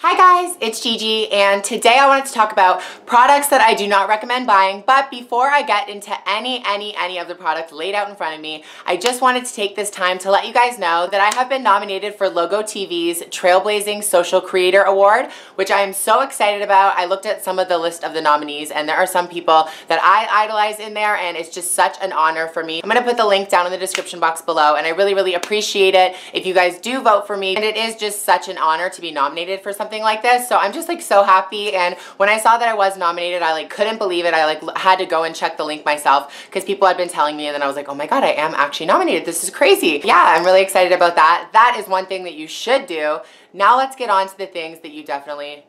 Hi guys, it's Gigi, and today I wanted to talk about products that I do not recommend buying. But before I get into any of the products laid out in front of me, I just wanted to take this time to let you guys know that I have been nominated for Logo TV's Trailblazing Social Creator Award, which I am so excited about. I looked at some of the list of the nominees, and there are some people that I idolize in there, and it's just such an honor for me. I'm gonna put the link down in the description box below, and I really appreciate it if you guys do vote for me. And it is just such an honor to be nominated for something like this, so I'm just like so happy. And when I saw that I was nominated, I like couldn't believe it. I like had to go and check the link myself because people had been telling me, and then I was like, oh my god, I am actually nominated. This is crazy. Yeah, I'm really excited about that. That is one thing that you should do. Now let's get on to the things that you definitely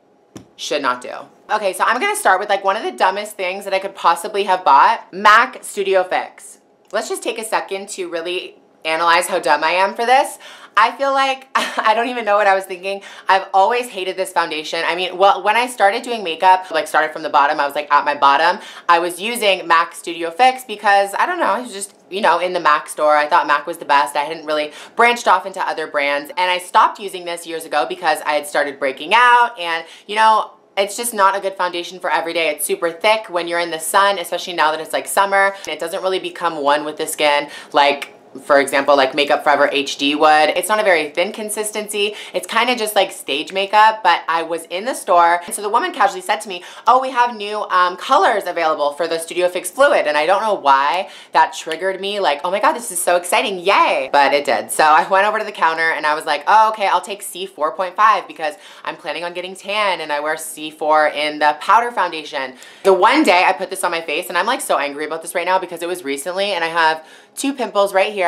should not do. Okay, so I'm gonna start with like one of the dumbest things that I could possibly have bought, MAC Studio Fix. Let's just take a second to really analyze how dumb I am for this. I feel like I don't even know what I was thinking. I've always hated this foundation. I mean, well, when I started doing makeup, like started from the bottom, I was like at my bottom, I was using MAC Studio Fix because, I don't know, it was just, you know, in the MAC store. I thought MAC was the best. I hadn't really branched off into other brands. And I stopped using this years ago because I had started breaking out, and, you know, it's just not a good foundation for every day. It's super thick when you're in the sun, especially now that it's like summer. It doesn't really become one with the skin like, for example, like Makeup Forever HD would. It's not a very thin consistency. It's kind of just like stage makeup. But I was in the store, and so the woman casually said to me, oh, we have new colors available for the Studio Fix Fluid. And I don't know why that triggered me, like, oh my god, this is so exciting, yay. But it did. So I went over to the counter and I was like, oh, okay, I'll take C4.5 because I'm planning on getting tan, and I wear C4 in the powder foundation. The one day I put this on my face, and I'm like so angry about this right now because it was recently, and I have 2 pimples right here.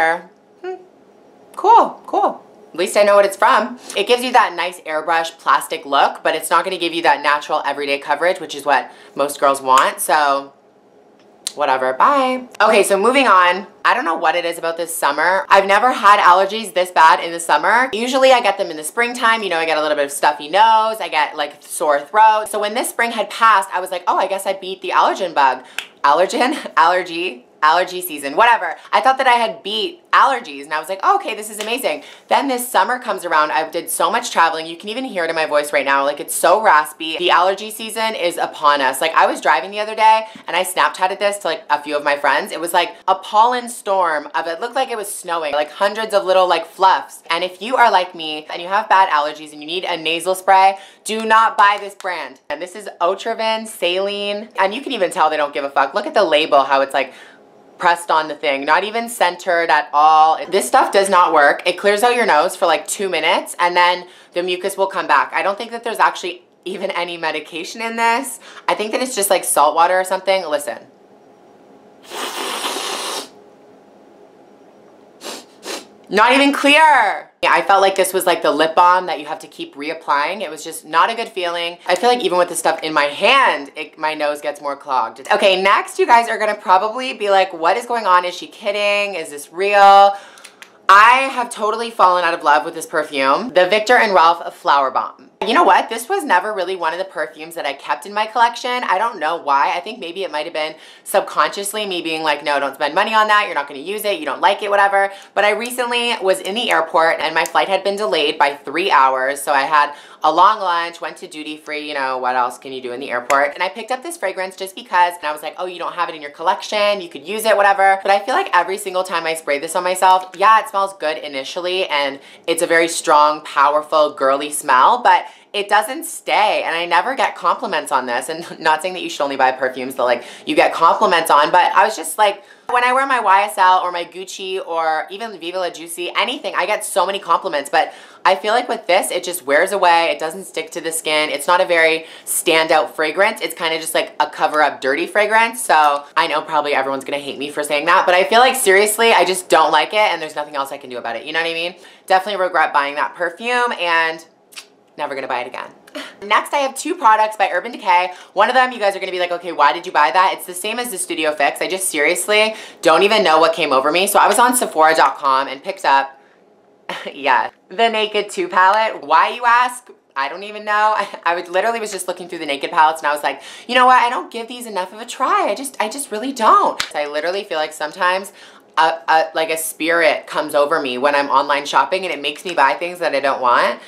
Cool. At least I know what it's from. It gives you that nice airbrush plastic look, but it's not gonna give you that natural everyday coverage, which is what most girls want, so whatever, bye. Okay, so moving on. I don't know what it is about this summer. I've never had allergies this bad in the summer. Usually I get them in the springtime. You know, I get a little bit of stuffy nose. I get like sore throat. So when this spring had passed, I was like, oh, I guess I beat the allergen bug. Allergy season, whatever. I thought that I had beat allergies, and I was like, oh, okay, this is amazing. Then this summer comes around. I did so much traveling. You can even hear it in my voice right now. Like, it's so raspy. The allergy season is upon us. Like, I was driving the other day, and I Snapchatted this to like a few of my friends. It was like a pollen storm of it. Looked like it was snowing, like hundreds of little like fluffs. And if you are like me and you have bad allergies and you need a nasal spray, do not buy this brand. And this is Otriven Saline, and you can even tell they don't give a fuck. Look at the label, how it's like pressed on the thing, not even centered at all. This stuff does not work. It clears out your nose for like 2 minutes, and then the mucus will come back. I don't think that there's actually even any medication in this. I think that it's just like salt water or something. Listen. Not even clear. Yeah, I felt like this was like the lip balm that you have to keep reapplying. It was just not a good feeling. I feel like even with the stuff in my hand, my nose gets more clogged. Okay, next you guys are gonna probably be like, what is going on? Is she kidding? Is this real? I have totally fallen out of love with this perfume, the Viktor and Rolf Flower Bomb. You know what? This was never really one of the perfumes that I kept in my collection. I don't know why. I think maybe it might have been subconsciously me being like, no, don't spend money on that. You're not going to use it. You don't like it, whatever. But I recently was in the airport, and my flight had been delayed by 3 hours. So I had a long lunch, went to duty free, you know, what else can you do in the airport? And I picked up this fragrance just because, and I was like, oh, you don't have it in your collection. You could use it, whatever. But I feel like every single time I spray this on myself, yeah, it smells good initially, and it's a very strong, powerful, girly smell, but it doesn't stay, and I never get compliments on this. And not saying that you should only buy perfumes that like you get compliments on, but I was just like, when I wear my YSL or my Gucci or even Viva La Juicy, anything, I get so many compliments. But I feel like with this, it just wears away. It doesn't stick to the skin. It's not a very standout fragrance. It's kind of just like a cover-up dirty fragrance. So I know probably everyone's gonna hate me for saying that, but I feel like seriously, I just don't like it, and there's nothing else I can do about it. You know what I mean? Definitely regret buying that perfume, and never gonna buy it again. Next, I have 2 products by Urban Decay. One of them, you guys are gonna be like, okay, why did you buy that? It's the same as the Studio Fix. I just seriously don't even know what came over me. So I was on Sephora.com and picked up, yeah, the Naked 2 palette. Why, you ask? I don't even know. I literally was just looking through the Naked palettes, and I was like, you know what? I don't give these enough of a try. I just really don't. I literally feel like sometimes like a spirit comes over me when I'm online shopping, and it makes me buy things that I don't want.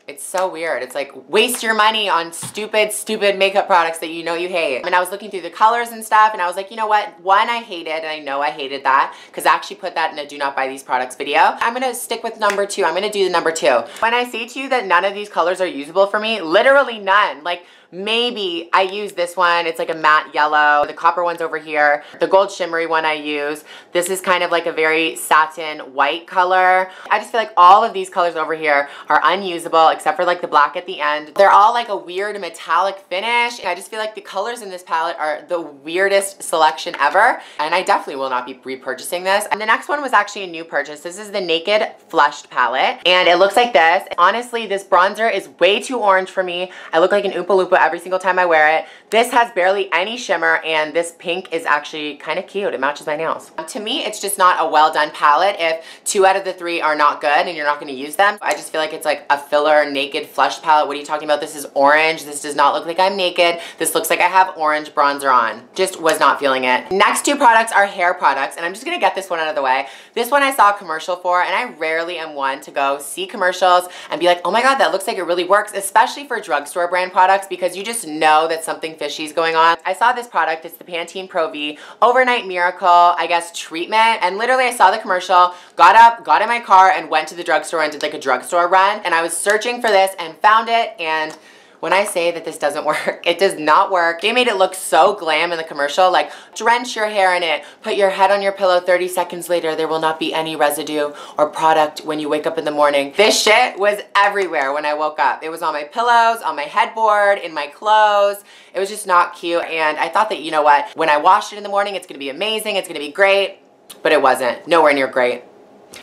It's so weird. It's like, waste your money on stupid makeup products that you know you hate. And I was looking through the colors and stuff, and I was like, you know what? One I hated, and I know I hated that, because I actually put that in a do not buy these products video. I'm gonna stick with number 2. I'm gonna do the number 2. When I say to you that none of these colors are usable for me, literally none. Like, maybe I use this one. It's like a matte yellow. The copper one's over here. The gold shimmery one I use. This is kind of like a very satin white color. I just feel like all of these colors over here are unusable except for like the black at the end. They're all like a weird metallic finish. I just feel like the colors in this palette are the weirdest selection ever. And I definitely will not be repurchasing this. And the next one was actually a new purchase. This is the Naked Flushed palette. And it looks like this. Honestly, this bronzer is way too orange for me. I look like an Oompa Loompa every single time I wear it. This has barely any shimmer, and this pink is actually kind of cute. It matches my nails. To me, it's just not a well done palette if 2 out of the 3 are not good and you're not going to use them. I just feel like it's like a filler naked flushed palette. What are you talking about? This is orange. This does not look like I'm naked. This looks like I have orange bronzer on. Just was not feeling it. Next 2 products are hair products, and I'm just going to get this one out of the way. This one I saw a commercial for, and I rarely am one to go see commercials and be like, oh my god, that looks like it really works, especially for drugstore brand products, because you just know that something fishy is going on. I saw this product. It's the Pantene Pro V Overnight Miracle, I guess, treatment. And literally I saw the commercial, got up, got in my car, and went to the drugstore and did like a drugstore run. And I was searching for this and found it. And when I say that this doesn't work, it does not work. They made it look so glam in the commercial, like drench your hair in it, put your head on your pillow, 30 seconds later, there will not be any residue or product when you wake up in the morning. This shit was everywhere when I woke up. It was on my pillows, on my headboard, in my clothes. It was just not cute. And I thought that, you know what, when I washed it in the morning, it's gonna be amazing, it's gonna be great, but it wasn't. Nowhere near great.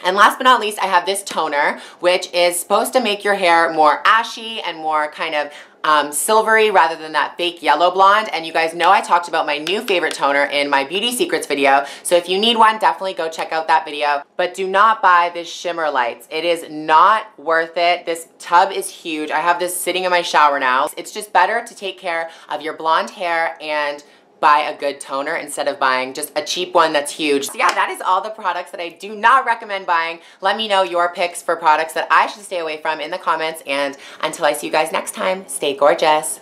And last but not least, I have this toner, which is supposed to make your hair more ashy and more kind of silvery rather than that fake yellow blonde. And you guys know I talked about my new favorite toner in my beauty secrets video. So if you need one, definitely go check out that video. But do not buy this shimmer lights. It is not worth it. This tub is huge. I have this sitting in my shower now. It's just better to take care of your blonde hair and buy a good toner instead of buying just a cheap one that's huge. So yeah, that is all the products that I do not recommend buying. Let me know your picks for products that I should stay away from in the comments, and until I see you guys next time, stay gorgeous.